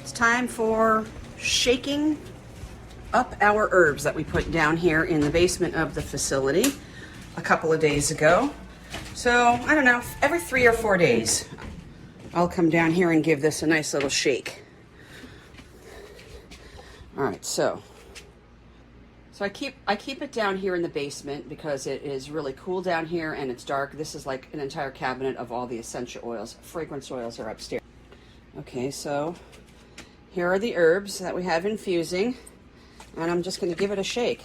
It's time for shaking up our herbs that we put down here in the basement of the facility a couple of days ago. So, I don't know, every 3 or 4 days, I'll come down here and give this a nice little shake. All right, so I keep it down here in the basement because it is really cool down here and it's dark. This is like an entire cabinet of all the essential oils. Fragrance oils are upstairs. Okay, so here are the herbs that we have infusing, and I'm just going to give it a shake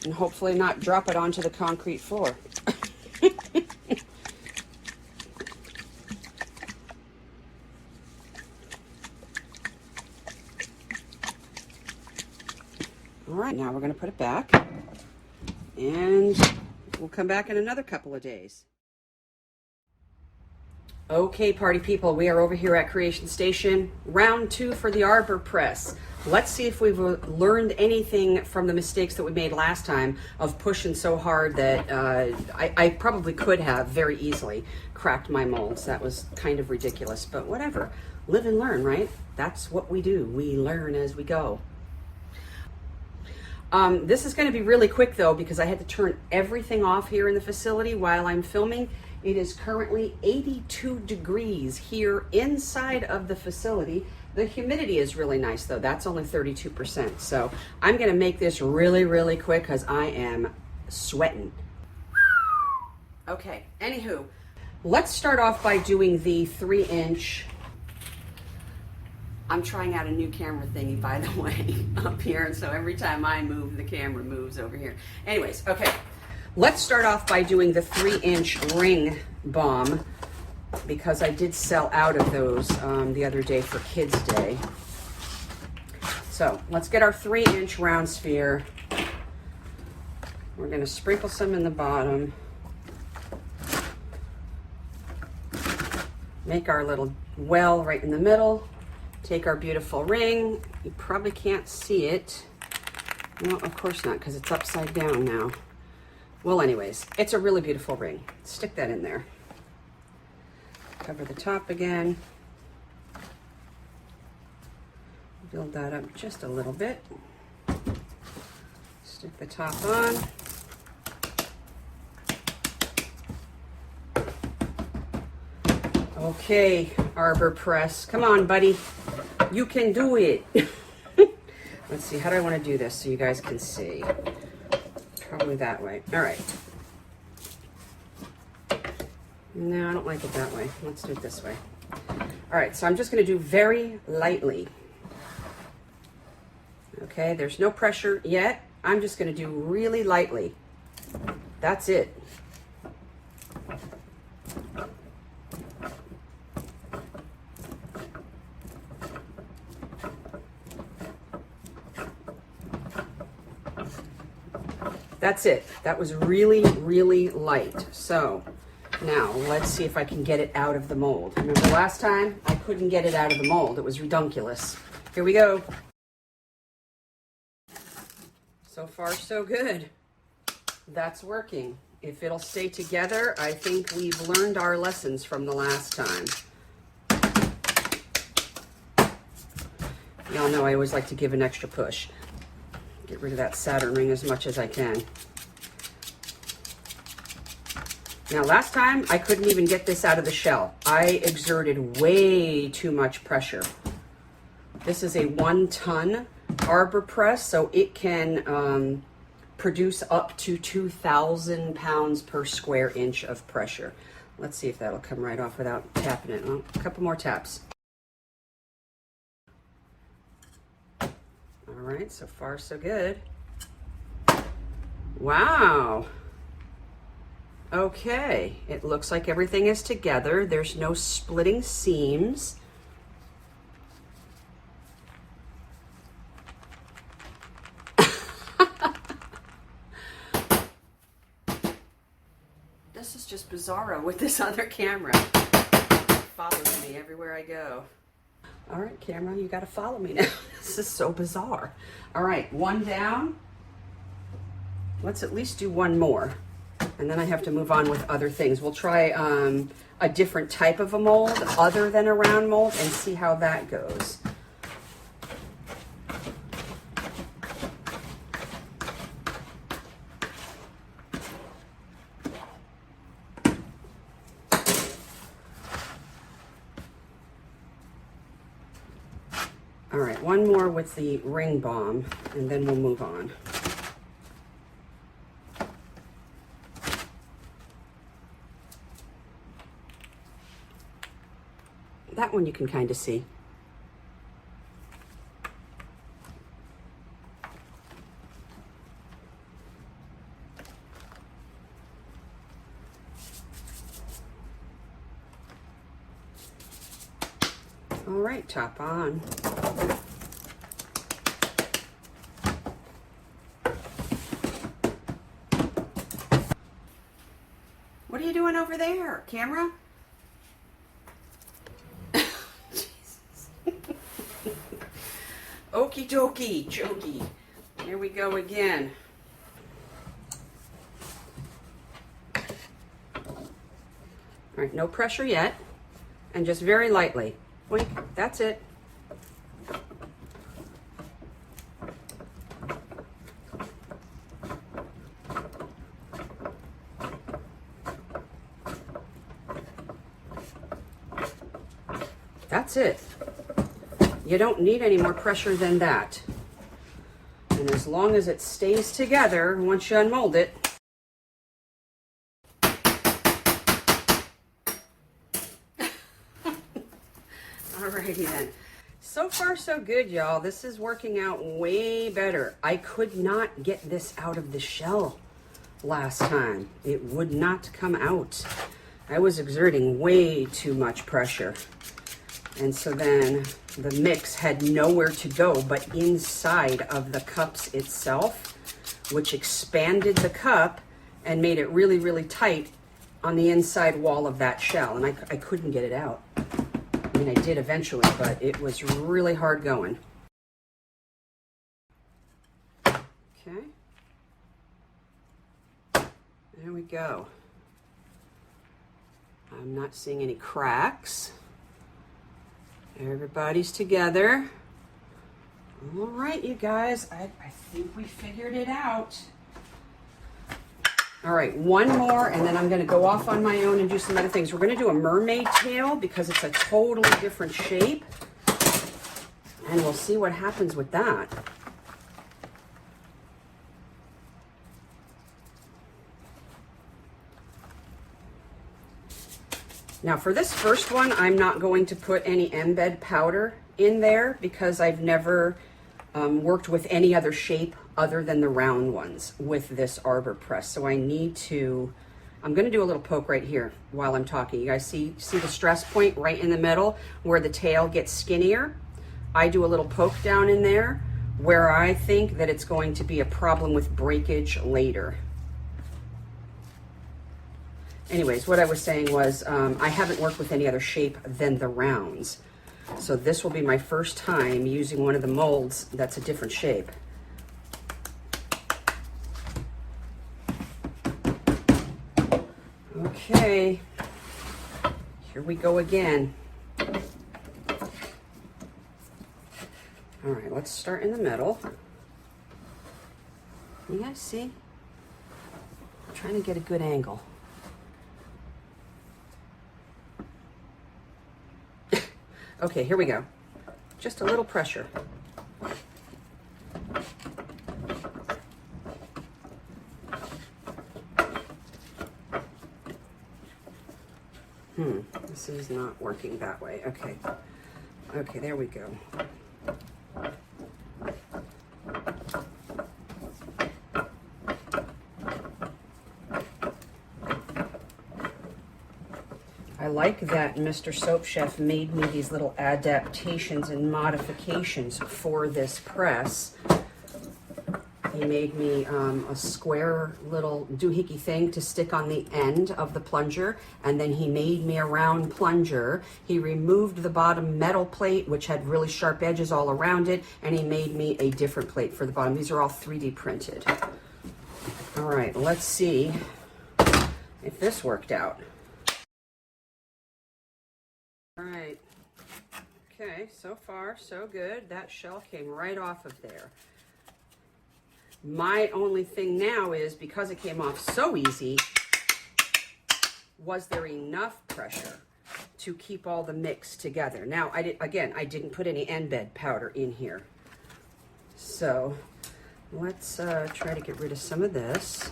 and hopefully not drop it onto the concrete floor. All right, now we're going to put it back, and we'll come back in another couple of days. Okay, party people, we are over here at Creation Station, round 2 for the Arbor Press. Let's see if we've learned anything from the mistakes that we made last time of pushing so hard that I probably could have very easily cracked my molds. That was kind of ridiculous, but whatever. Live and learn, right? That's what we do. We learn as we go. This is going to be really quick though, because I had to turn everything off here in the facility while I'm filming. It is currently 82 degrees here inside of the facility. The humidity is really nice though. That's only 32%. So I'm going to make this really, really quick because I am sweating. Okay, anywho, let's start off by doing the 3-inch. I'm trying out a new camera thingy, by the way, up here. And so every time I move, the camera moves over here. Anyways, okay. Let's start off by doing the 3-inch ring balm because I did sell out of those the other day for Kids Day. So let's get our 3-inch round sphere. We're going to sprinkle some in the bottom. Make our little well right in the middle. Take our beautiful ring. You probably can't see it. No, of course not, because it's upside down now. Well, anyways, it's a really beautiful ring. Stick that in there. Cover the top again. Build that up just a little bit. Stick the top on. Okay, Arbor Press. Come on, buddy. You can do it. Let's see, how do I want to do this so you guys can see? Probably that way. All right. No, I don't like it that way. Let's do it this way. All right, so I'm just going to do very lightly. Okay, there's no pressure yet. I'm just going to do really lightly. That's it. That's it. That was really, really light. So now let's see if I can get it out of the mold. Remember last time I couldn't get it out of the mold. It was redunculous. Here we go. So far, so good. That's working. If it'll stay together, I think we've learned our lessons from the last time. Y'all know I always like to give an extra push. Get rid of that Saturn ring as much as I can. Now, last time I couldn't even get this out of the shell. I exerted way too much pressure. This is a 1-ton Arbor Press, so it can produce up to 2,000 pounds per square inch of pressure. Let's see if that'll come right off without tapping it. Oh, a couple more taps. All right, so far so good. Wow. Okay, it looks like everything is together. There's no splitting seams. This is just bizarro with this other camera. It follows me everywhere I go. All right, camera, you got to follow me now. This is so bizarre. All right, one down. Let's at least do one more. And then I have to move on with other things. We'll try a different type of a mold other than a round mold and see how that goes. All right, one more with the ring balm, and then we'll move on. That one you can kind of see. All right, top on. What are you doing over there, camera? Okie dokie, jokey. Here we go again. All right, no pressure yet, and just very lightly. Wink, that's it. That's it. You don't need any more pressure than that. And as long as it stays together, once you unmold it, alrighty then. So far so good, y'all. This is working out way better. I could not get this out of the shell last time. It would not come out. I was exerting way too much pressure. And so then the mix had nowhere to go but inside of the cups itself, which expanded the cup and made it really, really tight on the inside wall of that shell. And I couldn't get it out. I mean, I did eventually, but it was really hard going. Okay. There we go. I'm not seeing any cracks. Everybody's together. All right, you guys, I think we figured it out. All right, one more, and then I'm gonna go off on my own and do some other things. We're gonna do a mermaid tail because it's a totally different shape. And we'll see what happens with that. Now for this first one, I'm not going to put any embed powder in there because I've never worked with any other shape other than the round ones with this Arbor Press. So I need to, I'm gonna do a little poke right here while I'm talking. You guys see the stress point right in the middle where the tail gets skinnier? I do a little poke down in there where I think that it's going to be a problem with breakage later. Anyways, what I was saying was I haven't worked with any other shape than the rounds. So this will be my first time using one of the molds that's a different shape. Okay, here we go again. All right, let's start in the middle. You guys see? I'm trying to get a good angle. Okay, here we go. Just a little pressure. This is not working that way. Okay. Okay, there we go. I like that Mr. Soap Chef made me these little adaptations and modifications for this press. He made me a square little doohickey thing to stick on the end of the plunger, and then he made me a round plunger. He removed the bottom metal plate, which had really sharp edges all around it, and he made me a different plate for the bottom. These are all 3D printed. All right, let's see if this worked out. All right. Okay, so far so good. That shell came right off of there. My only thing now is, because it came off so easy, was there enough pressure to keep all the mix together? Now, I didn't put any end bed powder in here. So let's try to get rid of some of this.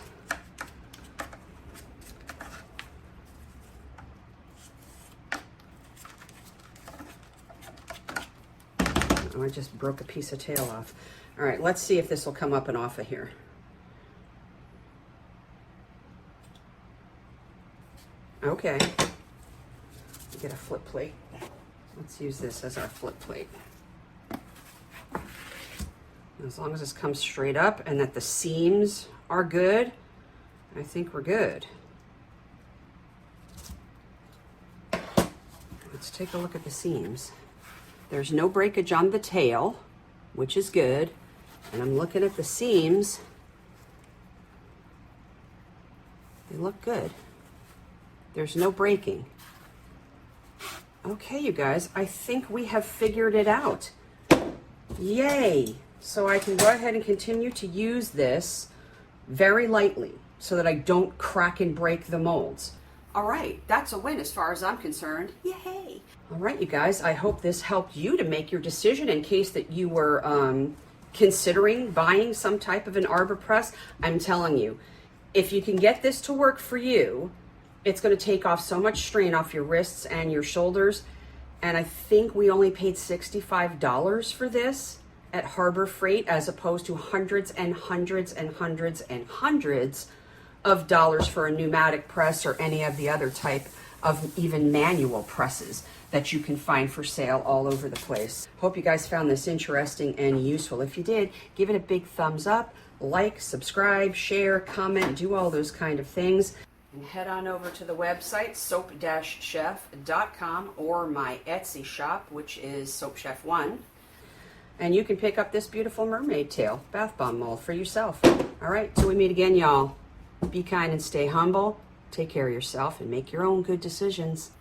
Oh, I just broke a piece of tail off. All right, let's see if this will come up and off of here. Okay. Get a flip plate. Let's use this as our flip plate. As long as this comes straight up and that the seams are good, I think we're good. Let's take a look at the seams. There's no breakage on the tail, which is good. And I'm looking at the seams. They look good. There's no breaking. Okay, you guys, I think we have figured it out. Yay! So I can go ahead and continue to use this very lightly so that I don't crack and break the molds. All right, that's a win as far as I'm concerned. Yay! All right, you guys, I hope this helped you to make your decision in case that you were considering buying some type of an Arbor Press. I'm telling you, if you can get this to work for you, it's going to take off so much strain off your wrists and your shoulders. And I think we only paid $65 for this at Harbor Freight, as opposed to hundreds and hundreds and hundreds and hundreds of dollars for a pneumatic press or any of the other type of even manual presses that you can find for sale all over the place. Hope you guys found this interesting and useful. If you did, give it a big thumbs up, like, subscribe, share, comment, do all those kind of things. And head on over to the website, soap-chef.com, or my Etsy shop, which is SOAPCHEF1. And you can pick up this beautiful mermaid tail bath bomb mold for yourself. All right, till we meet again, y'all. Be kind and stay humble. Take care of yourself and make your own good decisions.